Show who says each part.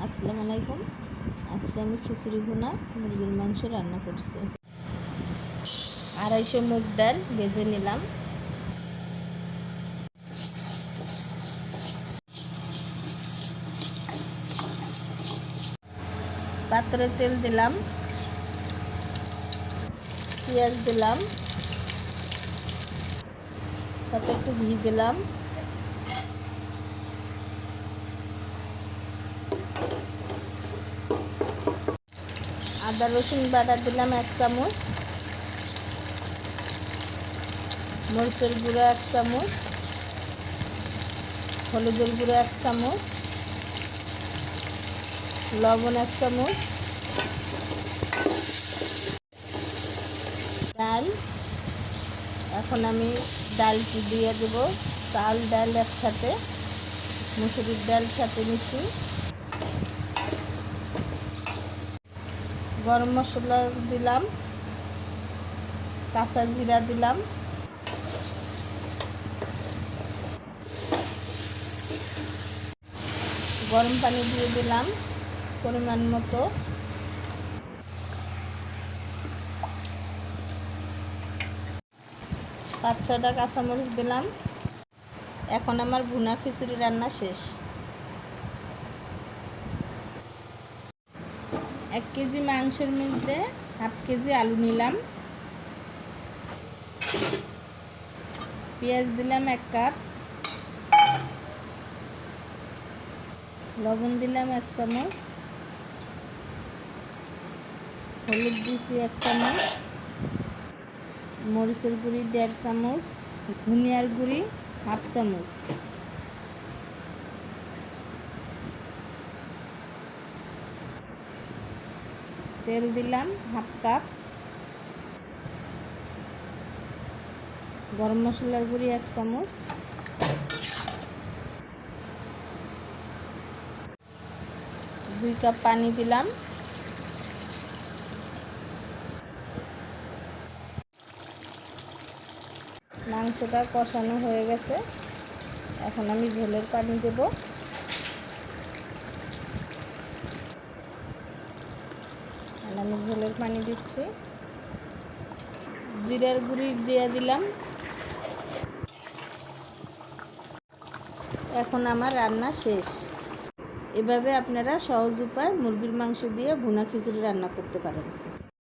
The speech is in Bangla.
Speaker 1: আসসালামু আলাইকুম। আজকে আমি খিচুড়ি ভুনা মুরগির মাংস রান্না করছি। 250 মুগ ডাল ভেজে নিলাম। পাত্রে তেল দিলাম, পেঁয়াজ দিলাম, সাথে একটু ঘি দিলাম, আদা রসুন বাটা দিলাম 1 চামচ, মরিচের গুঁড়ো 1 চামচ, হলুদের গুঁড়ো 1 চামচ, লবণ 1 চামচ, ডাল। এখন আমি ডালটি দিয়ে দেব। চাল ডাল একসাথে, মুসুরির ডাল সাথে মিশিয়ে গরম মশলা দিলাম, কাঁচা জিরা দিলাম, গরম পানি দিয়ে দিলাম পরিমাণ মতো। 5-6টা কাঁচামরিচ দিলাম। এখন আমার ভুনা খিচুড়ি রান্না শেষ। 1 কেজি মাংসের মধ্যে 1/2 কেজি আলু নিলাম, পেঁয়াজ দিলাম 1 কাপ, লবণ দিলাম 1 চামচ, হলুদ দিয়েছি 1 চামচ, মরিচের গুঁড়ি 1.5 চামচ, ধনিয়ার গুঁড়ি 1/2 চামচ, তেল দিলাম 1/2 কাপ, গরম মশলার গুঁড়ি 1 চামচ, 2 কাপ পানি দিলাম। মাংসটা কষানো হয়ে গেছে, এখন আমি ঝোলের পানি দেব। আমি ঝোলের পানি দিচ্ছি, জিরার গুঁড়ি দিয়ে দিলাম। এখন আমার রান্না শেষ। এভাবে আপনারা সহজ উপায় মুরগির মাংস দিয়ে ভুনা খিচুড়ি রান্না করতে পারেন।